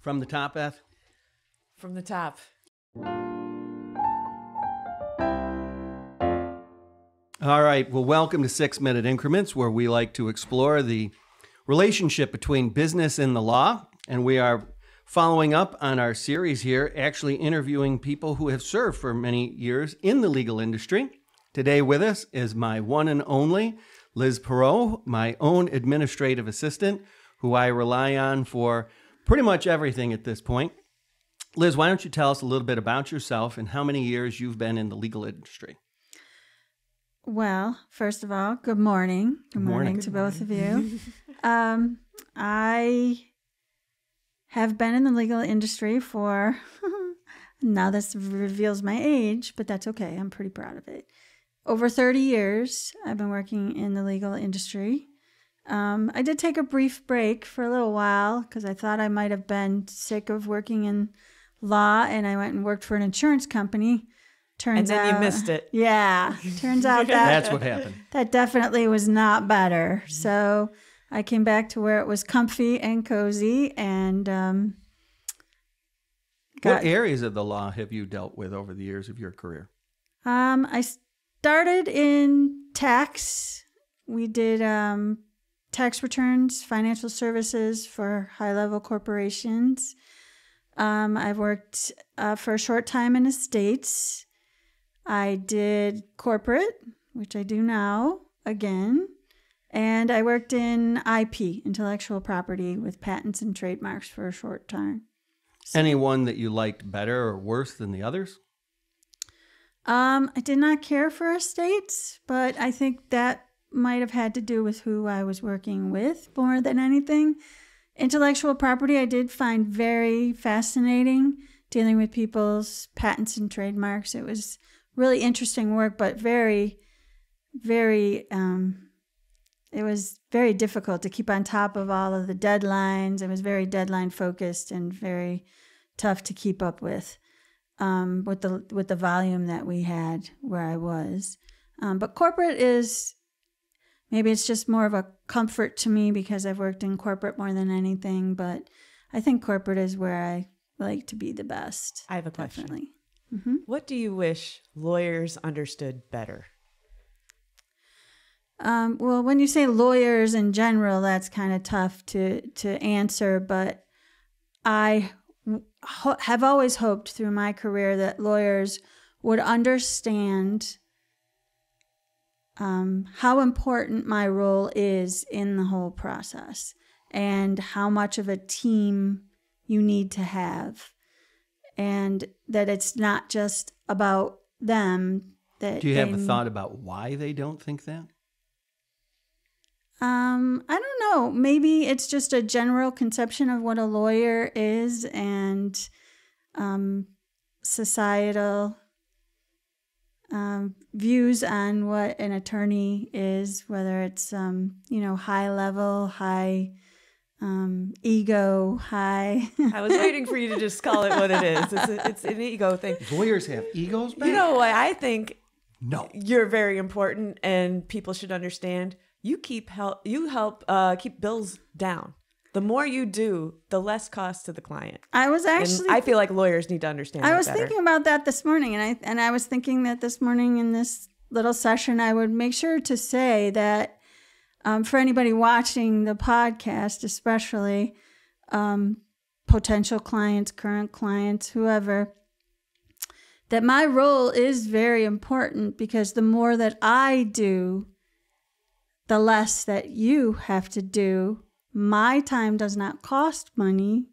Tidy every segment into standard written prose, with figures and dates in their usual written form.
From the top, Beth? From the top. All right. Well, welcome to 6-Minute Increments, where we like to explore the relationship between business and the law. And we are following up on our series here, actually interviewing people who have served for many years in the legal industry. Today with us is my one and only Liz Parrotte, my own administrative assistant, who I rely on for pretty much everything at this point. Liz, why don't you tell us a little bit about yourself and how many years you've been in the legal industry? Well, first of all, good morning. Good morning to both of you. I have been in the legal industry for, now this reveals my age, but that's okay. I'm pretty proud of it. Over 30 years, I've been working in the legal industry. I did take a brief break for a little while because I thought I might have been sick of working in law, and I went and worked for an insurance company. Turns out, you missed it. Yeah. Turns out That's what happened. That definitely was not better. So I came back to where it was comfy and cozy. And what areas of the law have you dealt with over the years of your career? I started in tax. We did tax returns, financial services for high-level corporations. I've worked for a short time in estates. I did corporate, which I do now again. And I worked in IP, intellectual property, with patents and trademarks for a short time. So, any one that you liked better or worse than the others? I did not care for estates, but I think that might have had to do with who I was working with more than anything. Intellectual property I did find very fascinating, dealing with people's patents and trademarks. It was really interesting work, but it was very difficult to keep on top of all of the deadlines. It was very deadline focused and very tough to keep up with the volume that we had where I was. But corporate is, maybe it's just more of a comfort to me because I've worked in corporate more than anything, but I think corporate is where I like to be the best. I have a question. Definitely. Mm-hmm. What do you wish lawyers understood better? Well, when you say lawyers in general, that's kind of tough to answer, but I have always hoped through my career that lawyers would understand how important my role is in the whole process and how much of a team you need to have, and that it's not just about them. That do you have a thought about why they don't think that? I don't know. Maybe it's just a general conception of what a lawyer is and societal views on what an attorney is, whether it's, high level, high ego, high. I was waiting for you to just call it what it is. It's an ego thing. Lawyers have egos, man? You know what I think? No. You're very important and people should understand. You help keep bills down. The more you do, the less cost to the client. I feel like lawyers need to understand that better. Thinking about that this morning, and I was thinking that this morning in this little session, I would make sure to say that for anybody watching the podcast, especially potential clients, current clients, whoever, that my role is very important because the more that I do, the less that you have to do. My time does not cost money.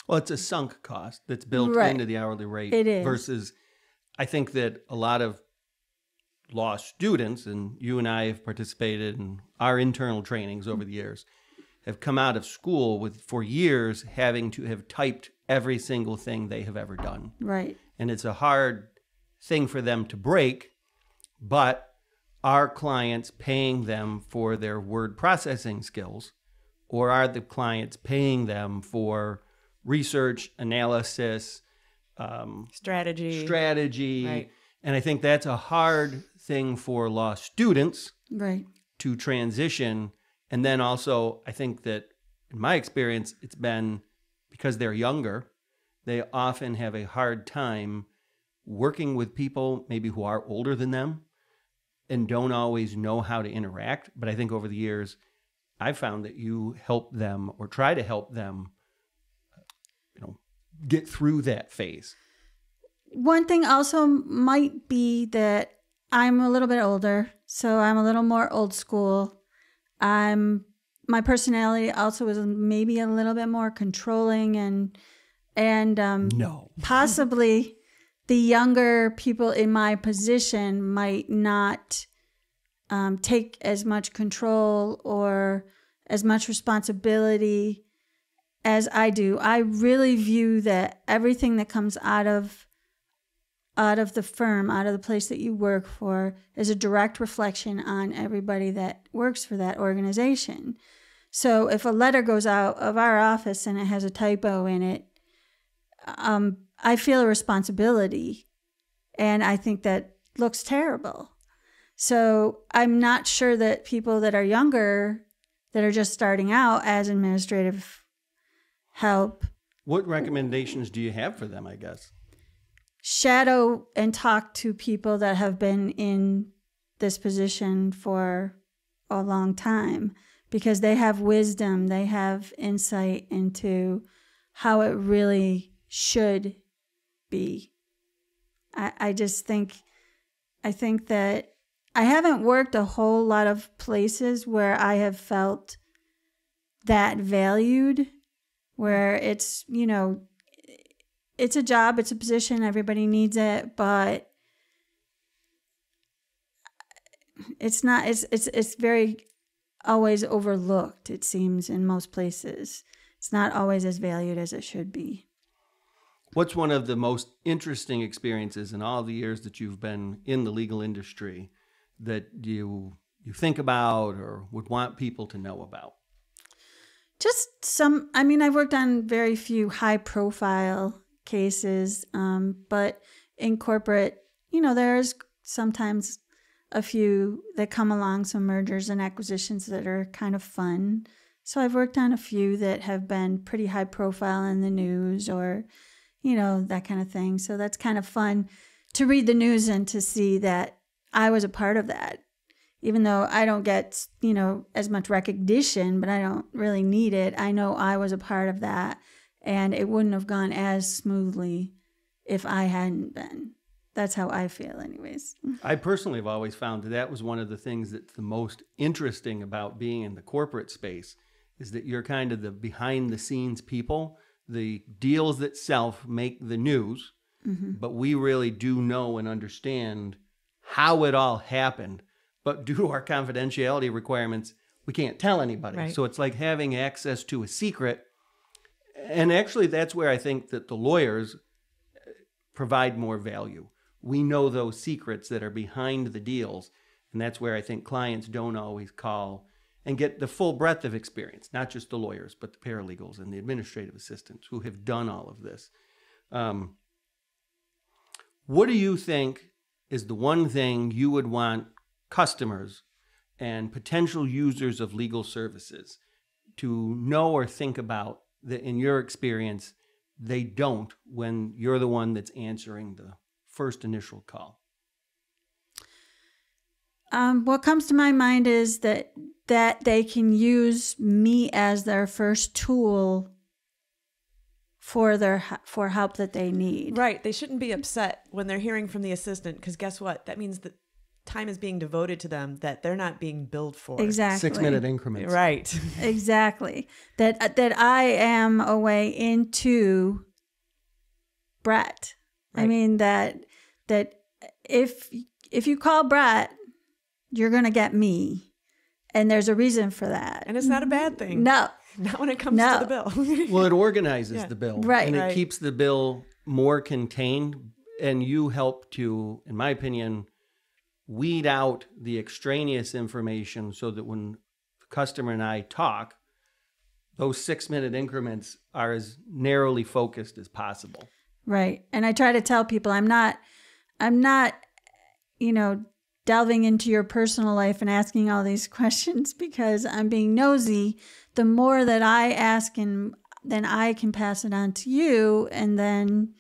Well, it's a sunk cost that's built into the hourly rate. It is. Versus, I think that a lot of law students, and you and I have participated in our internal trainings over the years, have come out of school for years having to have typed every single thing they have ever done. Right. And it's a hard thing for them to break, but are clients paying them for their word processing skills, or are the clients paying them for research, analysis, strategy? Right. And I think that's a hard thing for law students to transition. And then also, I think that in my experience, it's been because they're younger, they often have a hard time working with people maybe who are older than them and don't always know how to interact. But I think over the years, I've found that you help them or try to help them, get through that phase. One thing also might be that I'm a little bit older, so I'm a little more old school. My personality also is maybe a little bit more controlling and no. Possibly the younger people in my position might not take as much control or as much responsibility as I do. I really view that everything that comes out of the firm, out of the place that you work for, is a direct reflection on everybody that works for that organization. So if a letter goes out of our office and it has a typo in it, I feel a responsibility, and I think that looks terrible. So I'm not sure that people that are younger, that are just starting out as administrative help. What recommendations do you have for them, I guess? Shadow and talk to people that have been in this position for a long time, because they have wisdom, they have insight into how it really should be. I think that I haven't worked a whole lot of places where I have felt that valued, where it's, it's a job, it's a position, everybody needs it, but it's not, it's very always overlooked, it seems, in most places. It's not always as valued as it should be. What's one of the most interesting experiences in all the years that you've been in the legal industry that you think about or would want people to know about? Just I've worked on very few high profile cases, but in corporate, there's sometimes a few that come along, some mergers and acquisitions that are kind of fun. So I've worked on a few that have been pretty high profile in the news or, that kind of thing. So that's kind of fun to read the news and to see that I was a part of that. Even though I don't get, as much recognition, but I don't really need it. I know I was a part of that, and it wouldn't have gone as smoothly if I hadn't been. That's how I feel anyways. I personally have always found that was one of the things that's the most interesting about being in the corporate space, is that you're kind of the behind the scenes people. The deals itself make the news, but we really do know and understand how it all happened. But due to our confidentiality requirements, we can't tell anybody. Right. So it's like having access to a secret. And actually, that's where I think that the lawyers provide more value. We know those secrets that are behind the deals. And that's where I think clients don't always call and get the full breadth of experience, not just the lawyers, but the paralegals and the administrative assistants who have done all of this. What do you think is the one thing you would want customers and potential users of legal services to know or think about that, in your experience, they don't when you're the one that's answering the first initial call? What comes to my mind is that they can use me as their first tool for help that they need. Right. They shouldn't be upset when they're hearing from the assistant, because guess what? That means that time is being devoted to them that they're not being billed for. Exactly. 6-minute increments. Right. Exactly. That I am a way into Brett. Right. I mean that if you call Brett, you're going to get me. And there's a reason for that. And it's not a bad thing. No. Not when it comes to the bill. Well, it organizes the bill. Right. And it keeps the bill more contained. And you help to, in my opinion, weed out the extraneous information so that when the customer and I talk, those 6-minute increments are as narrowly focused as possible. Right. And I try to tell people I'm not, delving into your personal life and asking all these questions because I'm being nosy. The more that I ask and then I can pass it on to you, and then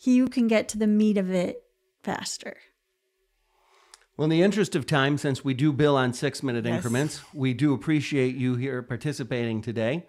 you can get to the meat of it faster. Well, in the interest of time, since we do bill on 6-minute increments, we do appreciate you here participating today.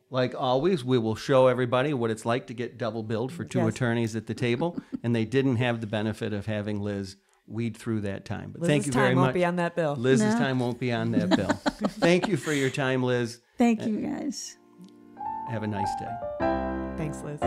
Like always, we will show everybody what it's like to get double billed for two attorneys at the table, and they didn't have the benefit of having Liz weed through that time. But thank you very much. Liz's time won't be on that bill. Liz's time won't be on that bill. Thank you for your time, Liz. Thank you, guys. Have a nice day. Thanks, Liz.